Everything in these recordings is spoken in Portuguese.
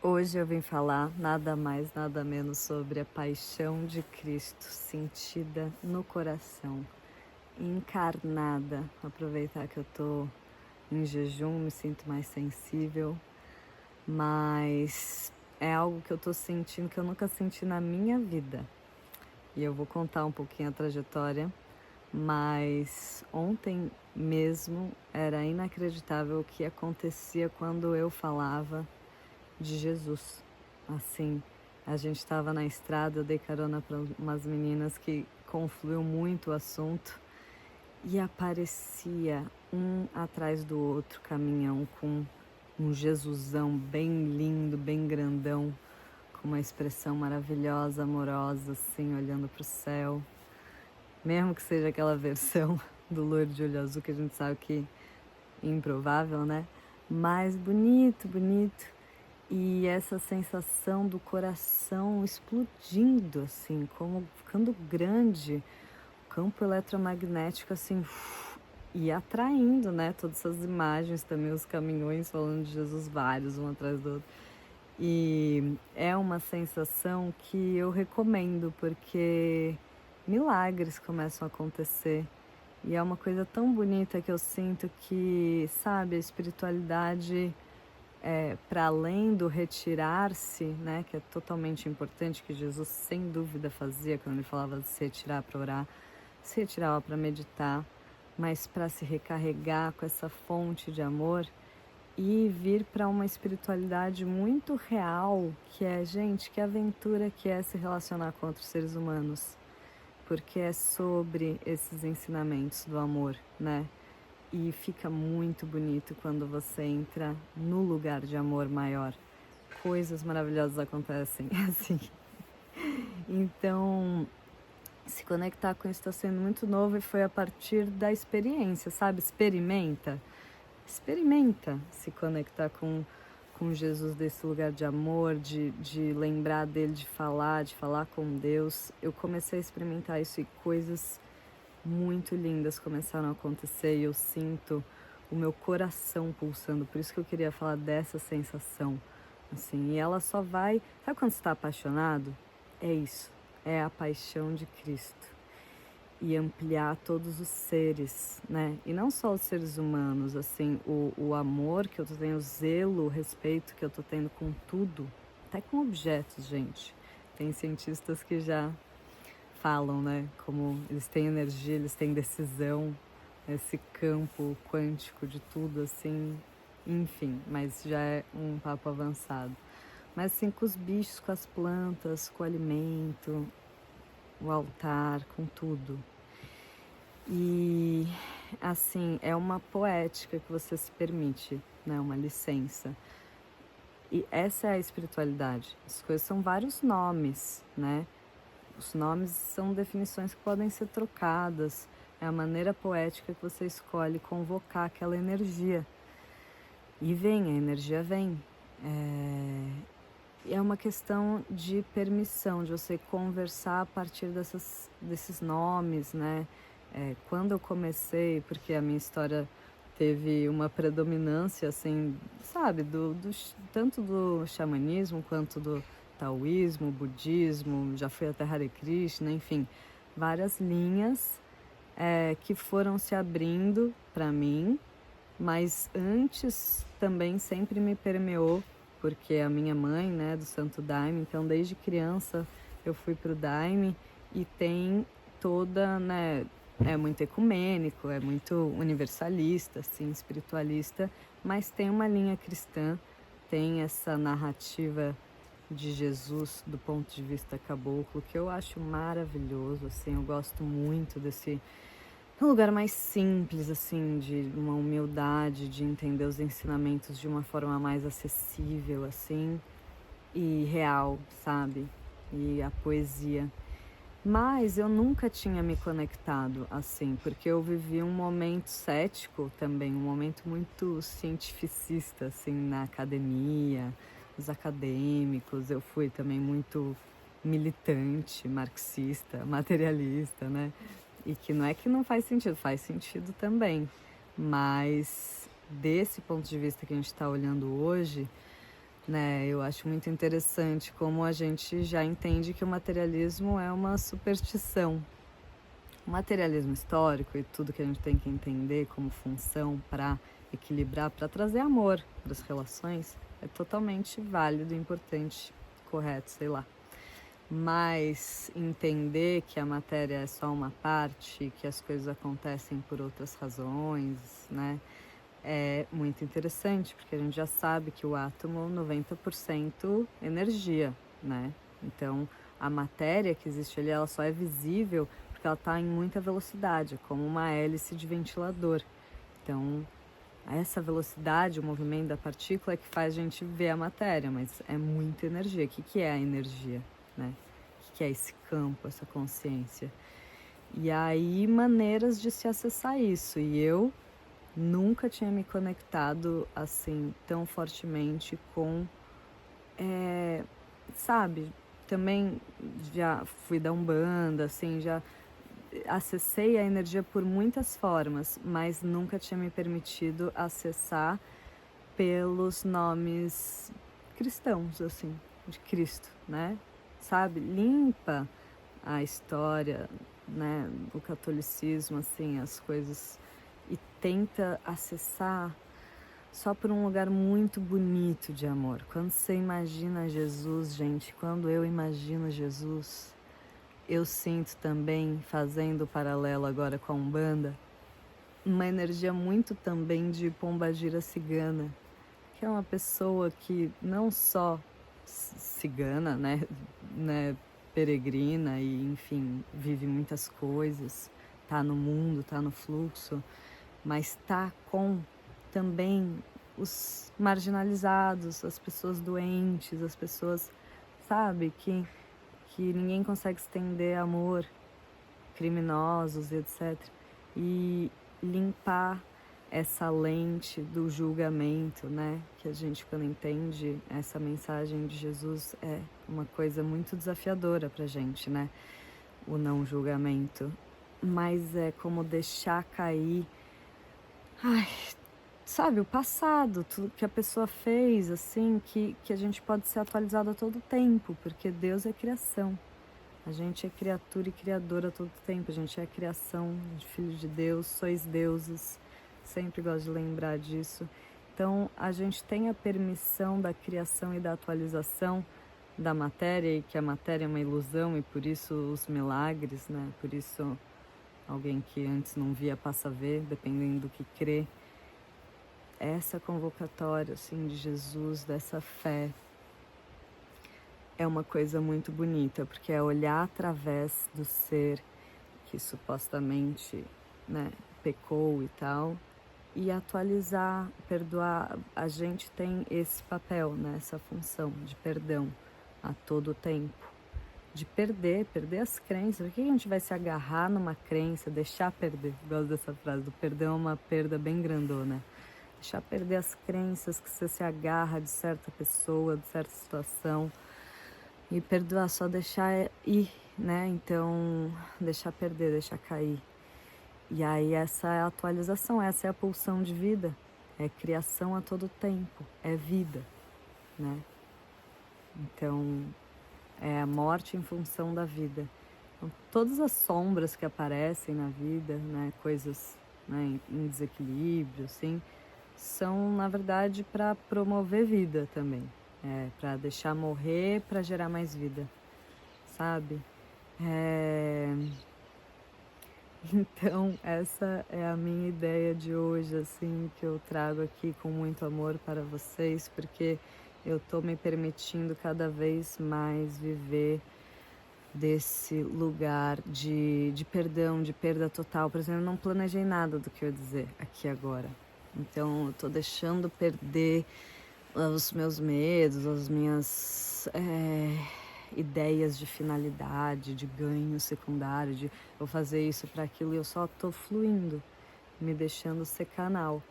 Hoje eu vim falar nada mais, nada menos sobre a paixão de Cristo sentida no coração, encarnada. Aproveitar que eu tô em jejum, me sinto mais sensível, mas é algo que eu tô sentindo que eu nunca senti na minha vida. E eu vou contar um pouquinho a trajetória, mas ontem mesmo era inacreditável o que acontecia quando eu falava de Jesus. Assim, a gente estava na estrada, eu dei carona para umas meninas que confluiu muito o assunto e aparecia um atrás do outro caminhão com um Jesusão bem lindo, bem grandão, com uma expressão maravilhosa, amorosa, assim, olhando para o céu. Mesmo que seja aquela versão do loiro de olho azul que a gente sabe que é improvável, né? Mas bonito, bonito. E essa sensação do coração explodindo, assim, como ficando grande, o campo eletromagnético, assim, e atraindo, né, todas essas imagens também, os caminhões falando de Jesus, vários, um atrás do outro. E é uma sensação que eu recomendo, porque milagres começam a acontecer. E é uma coisa tão bonita que eu sinto que, sabe, a espiritualidade para além do retirar-se, né, que é totalmente importante, que Jesus sem dúvida fazia quando ele falava de se retirar para orar, se retirava para meditar, mas para se recarregar com essa fonte de amor e vir para uma espiritualidade muito real, que é, gente, que aventura que é se relacionar com outros seres humanos, porque é sobre esses ensinamentos do amor, né? E fica muito bonito quando você entra no lugar de amor maior. Coisas maravilhosas acontecem, assim. Então, se conectar com isso está sendo muito novo e foi a partir da experiência, sabe? Experimenta se conectar com Jesus desse lugar de amor, de lembrar dele, de falar com Deus. Eu comecei a experimentar isso e coisas muito lindas começaram a acontecer e eu sinto o meu coração pulsando, por isso que eu queria falar dessa sensação, assim, e ela só vai, sabe quando você está apaixonado? É isso, é a paixão de Cristo e ampliar todos os seres, né, e não só os seres humanos, assim, o amor que eu tô tendo, o zelo, o respeito que eu tô tendo com tudo, até com objetos, gente, tem cientistas que já falam, né? Como eles têm energia, eles têm decisão, esse campo quântico de tudo, assim, enfim, mas já é um papo avançado. Mas assim, com os bichos, com as plantas, com o alimento, o altar, com tudo. E assim, é uma poética que você se permite, né? Uma licença. E essa é a espiritualidade. As coisas são vários nomes, né? Os nomes são definições que podem ser trocadas. É a maneira poética que você escolhe convocar aquela energia. E vem, a energia vem. É uma questão de permissão, de você conversar a partir desses nomes, né? Quando eu comecei, porque a minha história teve uma predominância, assim, sabe, tanto do xamanismo quanto do taoísmo, budismo, já fui até Hare Krishna, enfim, várias linhas que foram se abrindo para mim, mas antes também sempre me permeou, porque a minha mãe, né, do Santo Daime, então desde criança eu fui pro Daime e tem toda, né, é muito ecumênico, é muito universalista, assim, espiritualista, mas tem uma linha cristã, tem essa narrativa de Jesus do ponto de vista caboclo, que eu acho maravilhoso, assim, eu gosto muito desse lugar mais simples, assim, de uma humildade, de entender os ensinamentos de uma forma mais acessível, assim, e real, sabe? E a poesia. Mas eu nunca tinha me conectado assim, porque eu vivi um momento cético também, um momento muito cientificista, assim, na academia, os acadêmicos. Eu fui também muito militante, marxista, materialista, né? E que não é que não faz sentido também. Mas desse ponto de vista que a gente está olhando hoje, né? Eu acho muito interessante como a gente já entende que o materialismo é uma superstição. O materialismo histórico e tudo que a gente tem que entender como função para equilibrar, para trazer amor para as relações, é totalmente válido, importante, correto, sei lá. Mas entender que a matéria é só uma parte, que as coisas acontecem por outras razões, né? É muito interessante, porque a gente já sabe que o átomo é 90% energia, né? Então, a matéria que existe ali, ela só é visível porque ela está em muita velocidade, como uma hélice de ventilador. Então, essa velocidade, o movimento da partícula é que faz a gente ver a matéria, mas é muita energia. O que é a energia, né? O que é esse campo, essa consciência? E aí, maneiras de se acessar isso. E eu nunca tinha me conectado assim tão fortemente com, sabe, também já fui da Umbanda, assim, já acessei a energia por muitas formas, mas nunca tinha me permitido acessar pelos nomes cristãos, assim, de Cristo, né? Sabe, limpa a história, né, do catolicismo, assim, as coisas, e tenta acessar só por um lugar muito bonito de amor. Quando você imagina Jesus, gente, quando eu imagino Jesus, eu sinto também, fazendo o paralelo agora com a Umbanda, uma energia muito também de pombagira cigana, que é uma pessoa que não só cigana, né, peregrina e, enfim, vive muitas coisas, tá no mundo, tá no fluxo, mas tá com também os marginalizados, as pessoas doentes, as pessoas, sabe, que ninguém consegue estender amor, criminosos, etc. E limpar essa lente do julgamento, né? Que a gente, quando entende essa mensagem de Jesus, é uma coisa muito desafiadora pra gente, né? O não julgamento. Mas é como deixar cair, ai, sabe, o passado, tudo que a pessoa fez, assim, que a gente pode ser atualizado a todo tempo, porque Deus é criação. A gente é criatura e criadora a todo tempo, a gente é a criação de filhos de Deus, sois deuses, sempre gosto de lembrar disso. Então, a gente tem a permissão da criação e da atualização da matéria, e que a matéria é uma ilusão, e por isso os milagres, né? Por isso alguém que antes não via passa a ver, dependendo do que crê. Essa convocatória, assim, de Jesus, dessa fé, é uma coisa muito bonita, porque é olhar através do ser que supostamente, né, pecou e tal, e atualizar, perdoar. A gente tem esse papel, né, essa função de perdão a todo tempo, de perder as crenças. Por que a gente vai se agarrar numa crença, deixar perder? Gosto dessa frase, do perdão é uma perda bem grandona. Deixar perder as crenças que você se agarra de certa pessoa, de certa situação, e perdoar, só deixar ir, né? Então, deixar perder, deixar cair. E aí essa é a atualização, essa é a pulsão de vida. É criação a todo tempo, é vida, né? Então, é a morte em função da vida. Então, todas as sombras que aparecem na vida, né? Coisas, né, em desequilíbrio, assim, são, na verdade, para promover vida também. É, para deixar morrer, para gerar mais vida, sabe? Então, essa é a minha ideia de hoje, assim, que eu trago aqui com muito amor para vocês, porque eu tô me permitindo cada vez mais viver desse lugar de perdão, de perda total. Por exemplo, eu não planejei nada do que eu ia dizer aqui agora. Então, eu tô deixando perder os meus medos, as minhas ideias de finalidade, de ganho secundário, de vou fazer isso para aquilo, e eu só tô fluindo, me deixando ser canal.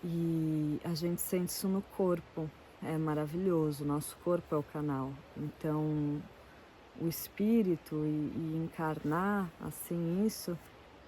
E a gente sente isso no corpo, é maravilhoso, nosso corpo é o canal. Então, o espírito e encarnar assim isso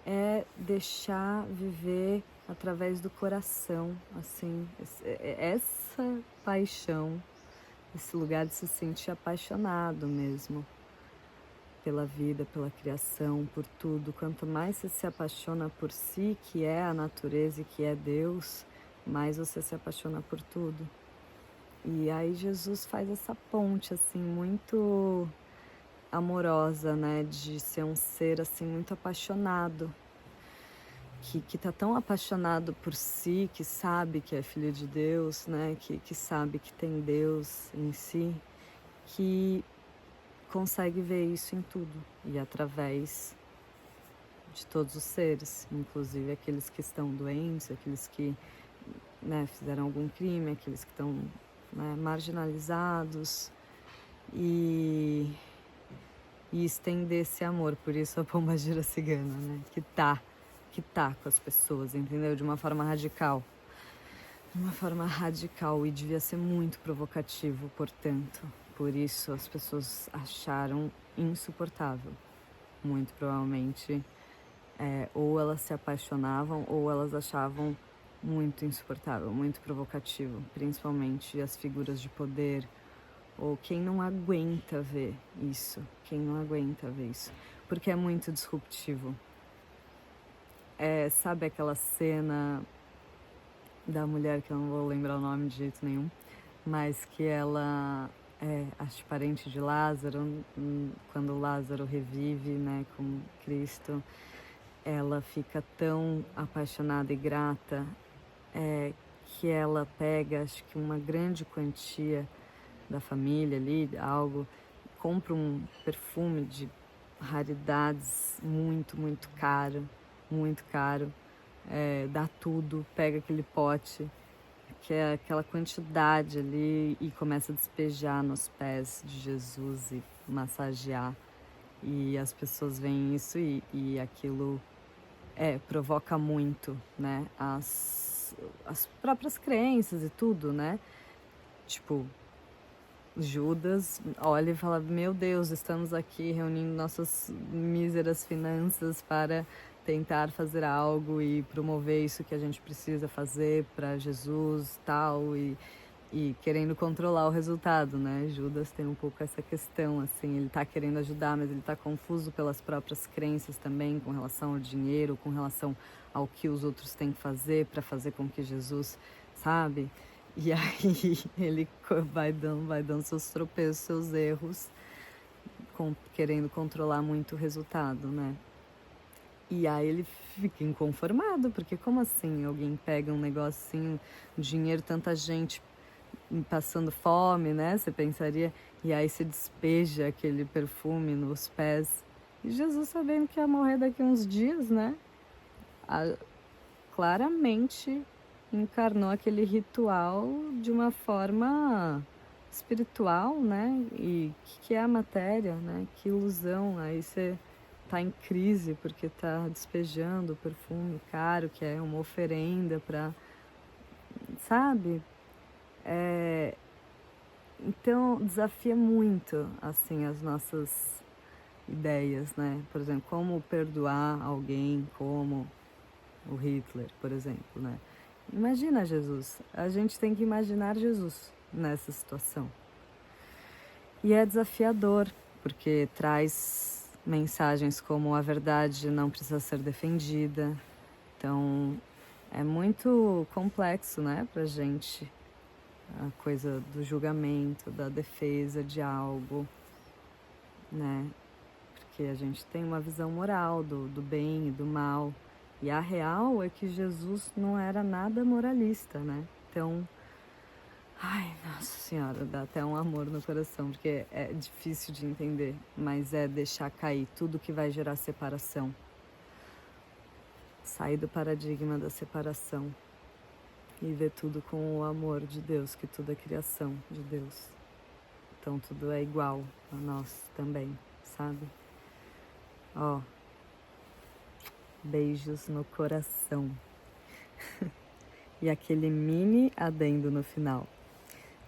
é deixar viver através do coração, assim, muita paixão, esse lugar de se sentir apaixonado mesmo pela vida, pela criação, por tudo. Quanto mais você se apaixona por si, que é a natureza e que é Deus, mais você se apaixona por tudo. E aí Jesus faz essa ponte, assim, muito amorosa, né? De ser um ser, assim, muito apaixonado. Que tá tão apaixonado por si, que sabe que é filho de Deus, né? Que sabe que tem Deus em si, que consegue ver isso em tudo e através de todos os seres, inclusive aqueles que estão doentes, aqueles que, né, fizeram algum crime, aqueles que estão, né, marginalizados e estender esse amor. Por isso a pombagira cigana, né, que tá com as pessoas, entendeu? De uma forma radical. De uma forma radical, e devia ser muito provocativo, portanto. Por isso as pessoas acharam insuportável. Muito provavelmente, ou elas se apaixonavam ou elas achavam muito insuportável, muito provocativo. Principalmente as figuras de poder, ou quem não aguenta ver isso. Quem não aguenta ver isso. Porque é muito disruptivo. Sabe aquela cena da mulher, que eu não vou lembrar o nome de jeito nenhum, mas que ela acho parente de Lázaro, quando Lázaro revive, né, com Cristo, ela fica tão apaixonada e grata que ela pega, acho que uma grande quantia da família ali, algo, compra um perfume de raridades muito, muito caro, dá tudo, pega aquele pote, que é aquela quantidade ali, e começa a despejar nos pés de Jesus e massagear. E as pessoas veem isso e aquilo provoca muito, né? As próprias crenças e tudo, né? Tipo, Judas olha e fala: meu Deus, estamos aqui reunindo nossas míseras finanças para tentar fazer algo e promover isso que a gente precisa fazer para Jesus, tal, e querendo controlar o resultado, né? Judas tem um pouco essa questão, assim, ele tá querendo ajudar, mas ele tá confuso pelas próprias crenças também, com relação ao dinheiro, com relação ao que os outros têm que fazer para fazer com que Jesus, sabe? E aí ele vai dando seus tropeços, seus erros, querendo controlar muito o resultado, né? E aí ele fica inconformado, porque como assim alguém pega um negocinho, dinheiro, tanta gente passando fome, né? Você pensaria, e aí se despeja aquele perfume nos pés. E Jesus, sabendo que ia morrer daqui a uns dias, né? Claramente encarnou aquele ritual de uma forma espiritual, né? E o que é a matéria, né? Que ilusão. Aí você tá em crise porque tá despejando o perfume caro, que é uma oferenda para, sabe? Então desafia muito, assim, as nossas ideias, né? Por exemplo, como perdoar alguém, como o Hitler, por exemplo, né? Imagina Jesus. A gente tem que imaginar Jesus nessa situação. E é desafiador, porque traz mensagens como a verdade não precisa ser defendida. Então, é muito complexo, né, pra gente, a coisa do julgamento, da defesa de algo, né? Porque a gente tem uma visão moral do bem e do mal. E a real é que Jesus não era nada moralista, né? Então, ai, nossa senhora, dá até um amor no coração, porque é difícil de entender, mas é deixar cair tudo que vai gerar separação. Sair do paradigma da separação e ver tudo com o amor de Deus, que tudo é criação de Deus. Então tudo é igual a nós também, sabe? Ó, beijos no coração. E aquele mini adendo no final.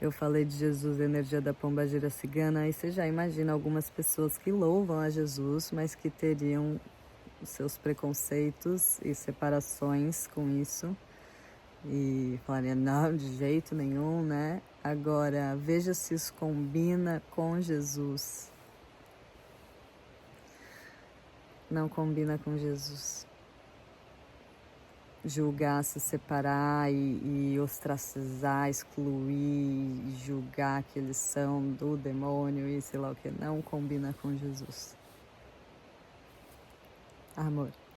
Eu falei de Jesus, a energia da pombagira cigana, aí você já imagina algumas pessoas que louvam a Jesus, mas que teriam os seus preconceitos e separações com isso, e falaria, não, de jeito nenhum, né? Agora, veja se isso combina com Jesus. Não combina com Jesus. Julgar, se separar e ostracizar, excluir, julgar que eles são do demônio e sei lá o que, não combina com Jesus. Amor.